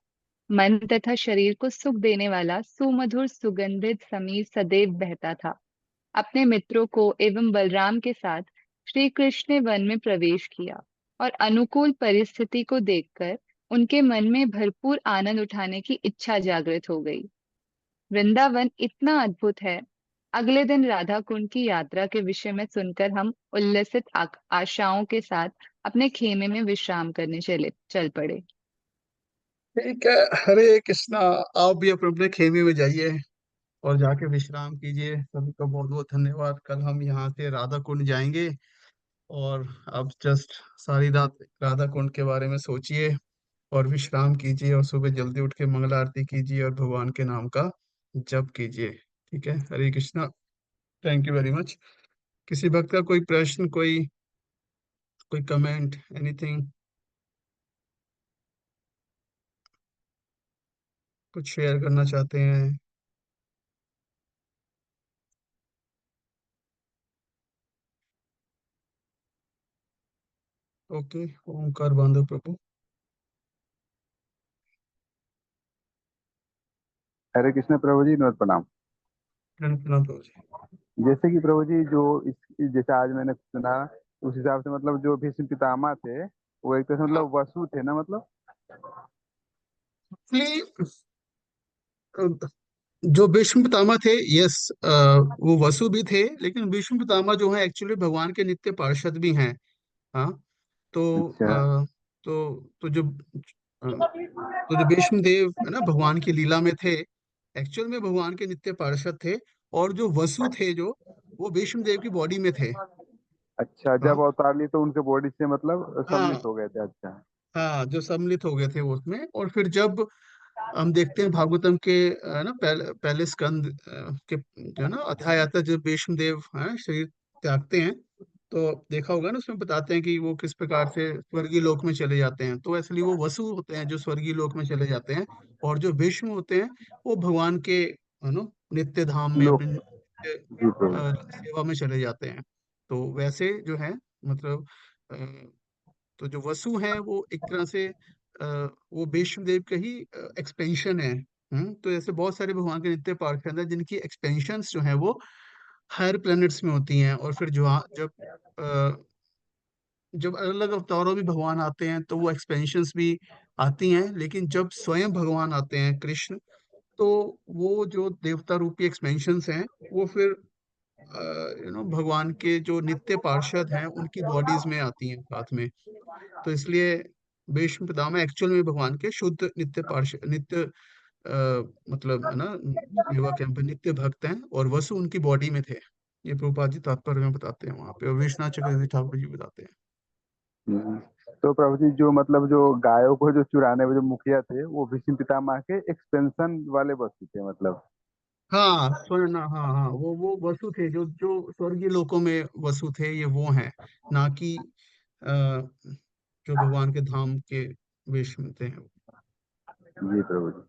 मन तथा शरीर को सुख देने वाला सुमधुर सुगंधित समीर सदैव बहता था। अपने मित्रों को एवं बलराम के साथ श्री कृष्ण ने वन में प्रवेश किया और अनुकूल परिस्थिति को देखकर उनके मन में भरपूर आनंद उठाने की इच्छा जागृत हो गई। वृंदावन इतना अद्भुत है। अगले दिन राधा कुंड की यात्रा के विषय में सुनकर हम उल्लसित आशाओं के साथ अपने खेमे में विश्राम करने चल पड़े। ठीक है, हरे कृष्णा। आप भी अपने अपने खेमे में जाइए और जाके विश्राम कीजिए। सभी का बहुत बहुत धन्यवाद। कल हम यहाँ से राधा कुंड जाएंगे और अब जस्ट सारी रात राधा कुंड के बारे में सोचिए और विश्राम कीजिए और सुबह जल्दी उठ के मंगल आरती कीजिए और भगवान के नाम का जप कीजिए। ठीक है, Hare Krishna. Thank you very much. किसी भक्त का कोई प्रश्न, कोई कोई कमेंट, एनीथिंग, कुछ शेयर करना चाहते हैं? ओके, ओमकार बांधव प्रभु। हरे कृष्ण प्रभु जी, नमस्ते, प्रणाम। प्रणाम प्रभु जी। जैसे कि प्रभु जी जो जैसे आज मैंने सुना उस हिसाब से मतलब जो भीष्म पितामह थे वो एक तरह से मतलब वसु थे ना, मतलब। जो भीष्म पितामह थे, यस, वो वसु भी थे, लेकिन भीष्म पितामह जो है एक्चुअली भगवान के नित्य पार्षद भी हैं। हाँ, तो अच्छा। तो जो भीष्म देव है ना भगवान की लीला में थे, एक्चुअल में भगवान के नित्य पार्षद थे। और जो वसु थे, जो वो भीष्म देव की बॉडी में थे। अच्छा, जब हाँ अवतार लिए तो उनके बॉडी से मतलब सम्मिलित हाँ हो गए थे। अच्छा। हाँ, जो सम्मिलित हो गए थे वो उसमें। और फिर जब हम देखते हैं भागवतम के ना पहले स्कंद के जो है ना अध्याय आता है, जब भीष्म देव शरीर त्यागते हैं, तो देखा होगा ना, उसमें बताते हैं कि वो किस प्रकार से स्वर्गीय लोक में चले जाते हैं। तो एक्चुअली वो वसु होते हैं जो स्वर्गीय लोक में चले जाते हैं, और जो भीष्म होते हैं वो भगवान के नित्य धाम में लोक। अपने नित्य जी प्रभु। सेवा में चले जाते हैं। तो वैसे जो है मतलब तो जो वसु हैं वो एक तरह से वो वैष्णो देव का ही एक्सपेंशन है। तो ऐसे बहुत सारे भगवान के नित्य पार्षद हैं जिनकी एक्सपेंशंस जो है वो हायर प्लैनेट्स में होती हैं। और फिर जो अ, जब अलग अलग अवतारों में भगवान आते हैं तो वो एक्सपेंशंस भी आती हैं, लेकिन जब स्वयं भगवान आते हैं कृष्ण, तो वो जो देवता रूपी एक्सपेंशंस हैं वो फिर भगवान के जो नित्य पार्षद हैं उनकी बॉडीज में आती हैं साथ में। तो इसलिए भीष्म पितामह एक्चुअल में भगवान के शुद्ध नित्य पार्षद, नित्य मतलब है ना सेवक हैं, नित्य भक्त हैं, और वसु उनकी बॉडी में थे। ये प्रभुपाद जी तात्पर्य में बताते हैं वहां पे, और विश्वनाथ चक्रवर्ती ठाकुर जी बताते हैं। हम्म। तो प्रभु जी जो मतलब जो गायों को जो चुराने में जो मुखिया थे वो भीष्म पितामह के एक्सपेंशन वाले वस्तु थे, मतलब। हाँ स्वर्ण, हाँ हाँ, वो वसु थे जो जो स्वर्गीय लोकों में वसु थे, ये वो हैं, ना कि जो भगवान के धाम के वेश में थे। जी प्रभु जी।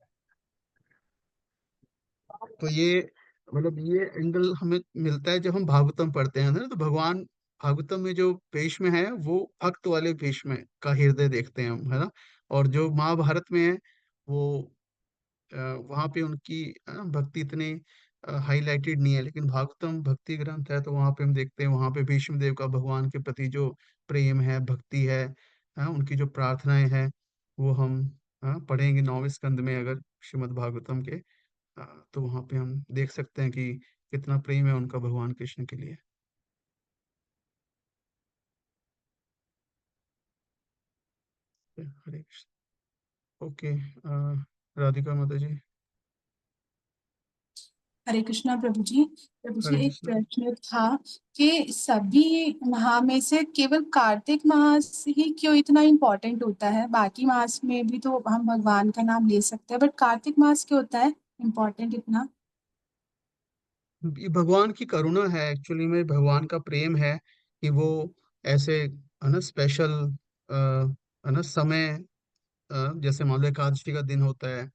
तो ये मतलब ये एंगल हमें मिलता है जब हम भागवतम पढ़ते हैं ना, तो भगवान भागवतम में जो वेश में है वो भक्त वाले वेश में का हृदय देखते हैं हम, है ना। और जो महाभारत में है वो वहाँ पे उनकी भक्ति इतनी हाईलाइटेड नहीं है, लेकिन भागवतम भक्ति ग्रंथ है तो वहाँ पे हम देखते हैं, वहाँ पे भीष्म देव का भगवान के प्रति जो प्रेम है, भक्ति है, उनकी जो प्रार्थनाएं हैं, वो हम पढ़ेंगे 9वें स्कंद में अगर श्रीमद् भागवतम के। तो वहाँ पे हम देख सकते हैं कि कितना प्रेम है उनका भगवान कृष्ण के लिए। हरे कृष्ण। ओके, राधिका माता जी। हरे कृष्णा प्रभु जी। प्रभु जी हरे एक कृष्ण। प्रश्न था कि सभी माह में से केवल कार्तिक मास ही क्यों इतना इम्पोर्टेंट होता है? बाकी मास में भी तो हम भगवान का नाम ले सकते हैं, बट कार्तिक मास क्यों होता है इम्पोर्टेंट इतना? ये भगवान की करुणा है, एक्चुअली में भगवान का प्रेम है कि वो ऐसे है ना स्पेशल है ना समय, जैसे मान लो एकादशी का दिन होता है,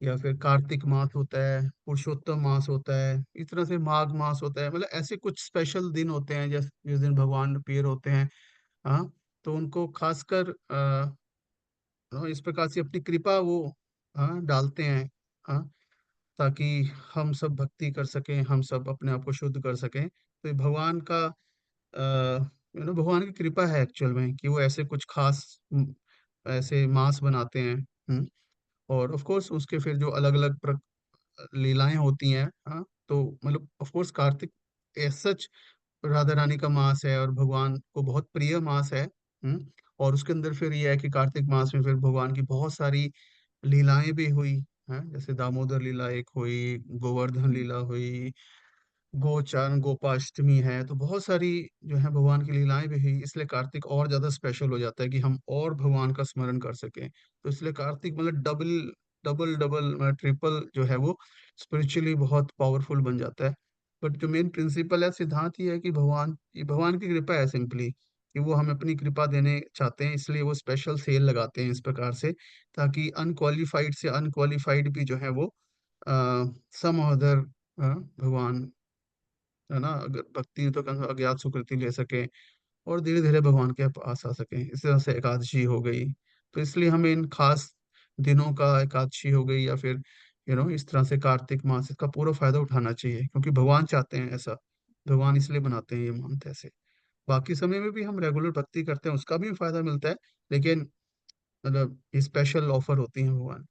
या फिर कार्तिक मास होता है, पुरुषोत्तम मास होता है, इस तरह से माघ मास होता है, मतलब ऐसे कुछ स्पेशल दिन होते हैं जिस दिन भगवान अपीयर होते हैं। हाँ, तो उनको खासकर इस प्रकार से अपनी कृपा वो हाँ डालते हैं। हाँ, ताकि हम सब भक्ति कर सकें, हम सब अपने आप को शुद्ध कर सकें। तो ये भगवान का भगवान की कृपा है एक्चुअल में कि वो ऐसे कुछ खास ऐसे मास बनाते हैं। और ऑफ कोर्स उसके फिर जो अलग अलग लीलाएं होती हैं। हाँ, तो मतलब of course Kartik as such Radha Rani का मास है और भगवान को बहुत प्रिय मास है। और उसके अंदर फिर यह है कि कार्तिक मास में फिर भगवान की बहुत सारी लीलाएं भी हुई हैं, जैसे दामोदर लीला एक हुई, गोवर्धन लीला हुई, गोचारण गोपाष्टमी है, तो बहुत सारी जो है भगवान की लीलाएं भी हुई। इसलिए कार्तिक और ज्यादा स्पेशल हो जाता है कि हम और भगवान का स्मरण कर सकें। तो इसलिए कार्तिक मतलब डबल डबल डबल ट्रिपल जो है वो स्पिरिचुअली बहुत पावरफुल बन जाता है। बट जो मेन प्रिंसिपल है, सिद्धांत ये है कि भगवान की कृपा है सिंपली, कि वो हमें अपनी कृपा देने चाहते हैं, इसलिए वो स्पेशल सेल लगाते हैं इस प्रकार से, ताकि अनक्वालिफाइड से अनक्वालिफाइड भी जो है वो सम अदर भगवान है ना, अगर भक्ति तो अज्ञात सुकृति ले सके और धीरे धीरे भगवान के पास आ सके। इस तरह से एकादशी हो गई, तो इसलिए हमें इन खास दिनों का, एकादशी हो गई या फिर इस तरह से कार्तिक मास, इसका पूरा फायदा उठाना चाहिए, क्योंकि भगवान चाहते हैं ऐसा, भगवान इसलिए बनाते हैं ये मानते हैं ऐसे। बाकी समय में भी हम रेगुलर भक्ति करते हैं, उसका भी फायदा मिलता है, लेकिन मतलब स्पेशल ऑफर होती है भगवान।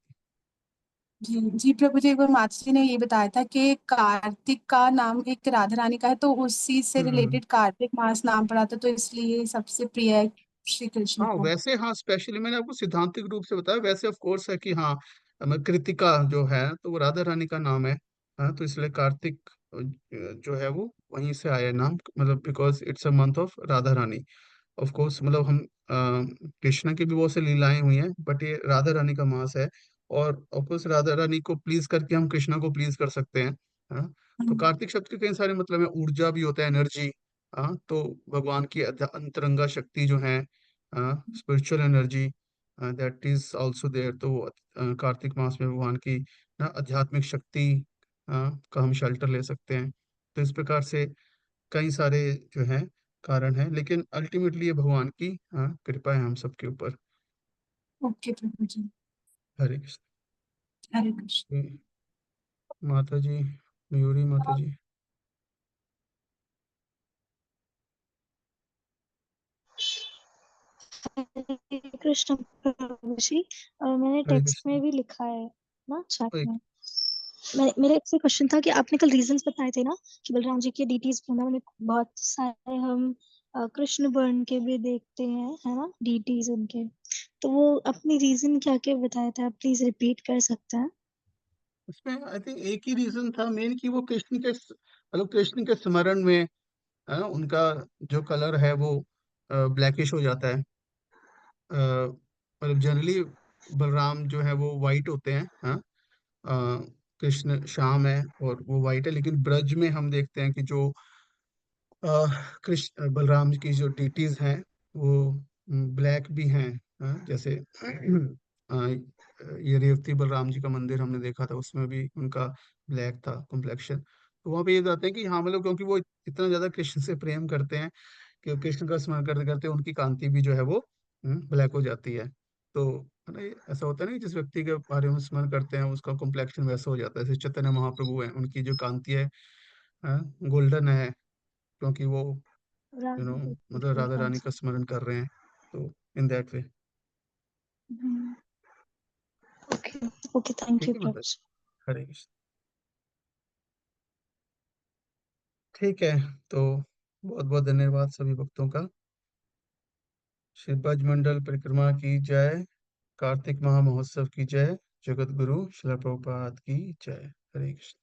जी जी प्रभु जी, एक बार माता जी ने ये बताया था कि कार्तिक का नाम एक राधा रानी का है, तो उसी से हम्म। रिलेटेड कार्तिक मास नाम पड़ा था, तो इसलिए सबसे प्रिय है श्री कृष्ण हाँ को। वैसे, हाँ स्पेशली मैंने आपको सिद्धांतिक रूप से बताया, वैसे ऑफ कोर्स है कि हाँ कृतिका जो है तो वो राधा रानी का नाम है। हाँ, तो इसलिए कार्तिक जो है वो वहीं से आया है नाम, मतलब because it's a month of Radha Rani. Of course मतलब हम कृष्ण की भी बहुत सी लीलाएं हुई हैं, बट ये राधा रानी का मास है। और ऑफ कोर्स राधा रानी को प्लीज करके हम कृष्णा को प्लीज कर सकते हैं। हाँ, तो हम्म, कार्तिक शब्द के कई सारे मतलब है, ऊर्जा भी होता है, एनर्जी। हाँ, तो भगवान की अंतरंगा शक्ति जो है, spiritual energy, that is also there. तो कार्तिक मास में भगवान की ना आध्यात्मिक शक्ति का हम शेल्टर ले सकते हैं। तो इस प्रकार से कई सारे जो हैं कारण है, लेकिन अल्टीमेटली ये भगवान की कृपा है हम सबके ऊपर। ओके प्रभु जी। हरे कृष्ण। हरे कृष्ण। ये माता जी, मयूरी माता जी। हरे कृष्ण प्रभु जी। मैंने हरे टेक्स्ट में कृष्ण। भी लिखा है ना चैट एक में। मेरे एक से क्वेश्चन था कि आपने कल रीजंस बताए थे ना कि बलराम जी के डीटीज वृंदावन में बहुत सारे हम कृष्ण वर्ण के भी देखते हैं, है ना, डीटीज उनके। तो वो अपनी रीजन क्या क्या बताया था, आप प्लीज रिपीट कर सकते हैं? उसमें आई थिंक एक ही रीजन था मेन, कि वो कृष्ण के मतलब कृष्ण के स्मरण में उनका जो कलर है वो ब्लैकिश हो जाता है। मतलब जनरली बलराम जो है वो वाइट होते हैं। हाँ, कृष्ण श्याम है और वो वाइट है, लेकिन ब्रज में हम देखते हैं कि जो कृष्ण बलराम की जो डीटीज हैं वो ब्लैक भी हैं। जैसे ये रेवती बलराम जी का मंदिर हमने देखा था, उसमें भी उनका ब्लैक था कॉम्प्लेक्शन। तो वहां पे ये बताते हैं कि हाँ मतलब क्योंकि वो इतना ज्यादा कृष्ण से प्रेम करते हैं कि कृष्ण का स्मरण करते करते उनकी कांति भी जो है वो ब्लैक हो जाती है। तो है ना, ऐसा होता है ना कि जिस व्यक्ति के बारे में स्मरण करते हैं उसका कॉम्प्लेक्शन वैसा हो जाता है। जैसे चैतन्य महाप्रभु है, उनकी जो कांति है गोल्डन है, क्योंकि वो राधा मतलब कृष्ण, राधा रानी का अच्छा। स्मरण कर रहे हैं। तो in that way. Okay okay, thank ठीक यू है प्रभु मतलब, जी। हरे कृष्ण। ठीक है, तो बहुत बहुत धन्यवाद सभी भक्तों का। श्री ब्रज मंडल परिक्रमा की जय, कार्तिक महामहोत्सव की जय, जगत गुरु श्रील प्रभुपाद की जय। हरे कृष्ण।